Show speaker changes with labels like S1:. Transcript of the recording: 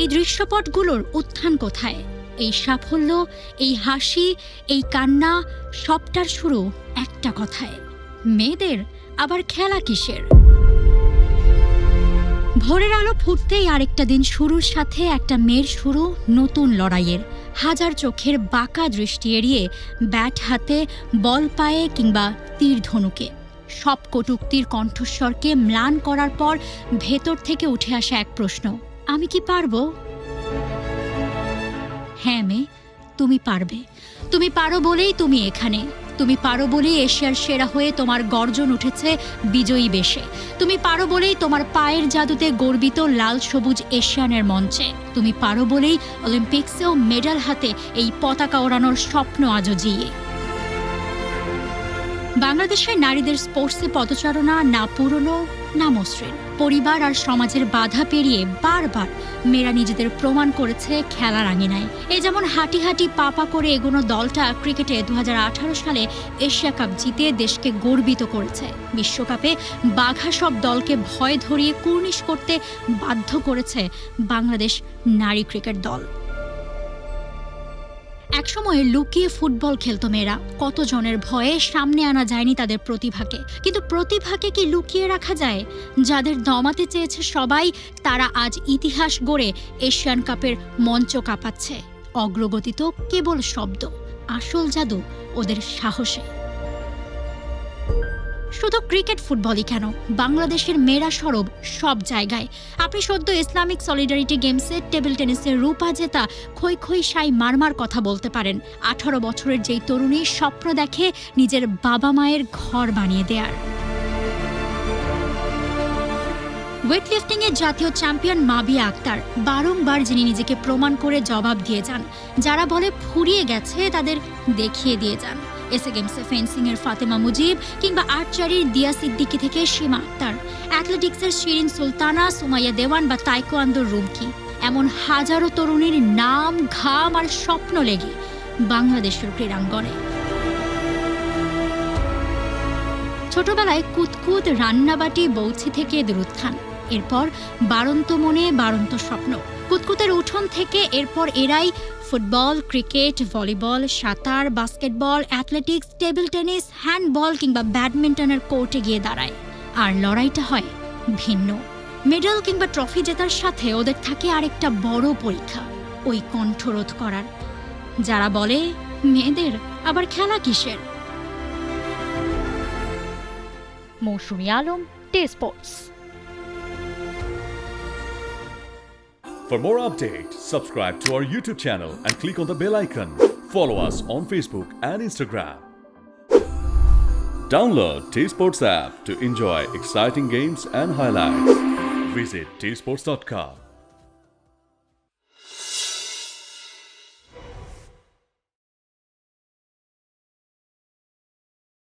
S1: এই দৃশ্যপটগুলোর উত্থান কোথায়? এই সাফল্য, এই হাসি, এই কান্না সবটার শুরু একটা কথায়, মেয়েদের আবার খেলা কিসের? ভোরের আলো ফুটতেই আরেকটা দিন শুরুর সাথে একটা মেয়ের শুরু নতুন লড়াইয়ের। হাজার চোখের বাঁকা দৃষ্টি এড়িয়ে ব্যাট হাতে, বল পায়ে কিংবা তীর ধনুকে সব কটূক্তির কণ্ঠস্বরকে ম্লান করার পর ভেতর থেকে উঠে আসা এক প্রশ্ন, আমি কি পারবো? হ্যাঁ মেয়ে, তুমি পারবে। তুমি পারো বলেই তুমি এখানে। তুমি পারো বলেই এশিয়ার সেরা হয়ে তোমার গর্জন উঠেছে বিজয়ী বেশে। তুমি পারো বলেই তোমার পায়ের জাদুতে গর্বিত লাল সবুজ এশিয়ানের মঞ্চে। তুমি পারো বলেই অলিম্পিক্সেও মেডাল হাতে এই পতাকা ওড়ানোর স্বপ্ন আজও জিয়ে। বাংলাদেশের নারীদের স্পোর্টসে পদচারণা না পুরনো না মসৃণ। পরিবার আর সমাজের বাধা পেরিয়ে বারবার মেয়েরা নিজেদের প্রমাণ করেছে খেলার আঙিনায়। এই যেমন হাঁটি হাঁটি পা করে এগোনো দলটা ক্রিকেটে 2018 সালে এশিয়া কাপ জিতে দেশকে গর্বিত করেছে। বিশ্বকাপে বাঘা সব দলকে ভয় ধরিয়ে কুর্নিশ করতে বাধ্য করেছে বাংলাদেশ নারী ক্রিকেট দল। একসময় লুকিয়ে ফুটবল খেলতো মেয়েরা। কতজনের ভয়ে সামনে আনা যায়নি তাদের প্রতিভাকে। কিন্তু প্রতিভাকে কি লুকিয়ে রাখা যায়? যাদের দমাতে চেয়েছে সবাই, তারা আজ ইতিহাস গড়ে এশিয়ান কাপের মঞ্চ কাঁপাচ্ছে। অগ্রগতি তো কেবল শব্দ, আসল জাদু ওদের সাহসে। শুধু ক্রিকেট ফুটবলই কেন, বাংলাদেশের মেয়েরা সরব সব জায়গায়। আপনি সদ্য ইসলামিক সলিডারিটি গেমসে টেবিল টেনিসের রূপা জেতা খই খই সাই মারমার কথা বলতে পারেন। 18 বছরের যেই তরুণী স্বপ্ন দেখে নিজের বাবা মায়ের ঘর বানিয়ে দেয়ার। ওয়েটলিফটিংয়ে জাতীয় চ্যাম্পিয়ন মাবিয়া আক্তার, বারংবার যিনি নিজেকে প্রমাণ করে জবাব দিয়ে যান। যারা বলে ফুরিয়ে গেছে, তাদের দেখিয়ে দিয়ে যান। এসএ গেমসে ফেন্সিংয়ের ফাতেমা মুজিব কিংবা আর্চারির দিয়া সিদ্দিকি থেকে সীমা আক্তার, অ্যাথলেটিক্সের শিরিন সুলতানা, সুমাইয়া দেওয়ান বা তাইকোয়ান্দোর রুমকি, এমন হাজারো তরুণীর নাম, ঘাম আর স্বপ্ন লেগে বাংলাদেশের ক্রীড়াঙ্গনে। ছোটবেলায় কুতকুত, রান্নাবাটি, বৌছি থেকে এদের উত্থান। এরপর বাড়ন্ত মনে বাড়ন্ত স্বপ্ন। কুতকুতের উঠোন থেকে এরপর এরাই ফুটবল, ক্রিকেট, ভলিবল, সাঁতার, basketball, athletics, table tennis, handball কিংবা ব্যাডমিন্টনের কোর্টে গিয়ে দাঁড়ায়। আর লড়াইটা হয় ভিন্ন। মেডেল কিংবা ট্রফি জেতার সাথে ওদের থাকে আরেকটা বড় পরীক্ষা, ওই কণ্ঠরোধ করার। যারা বলে মেয়েদের আবার খেলা কিসের? মৌসুমী আলম, টে sports.
S2: For more updates, subscribe to our YouTube channel and click on the bell icon. Follow us on Facebook and Instagram. Download T-Sports app to enjoy exciting games and highlights. Visit tsports.com.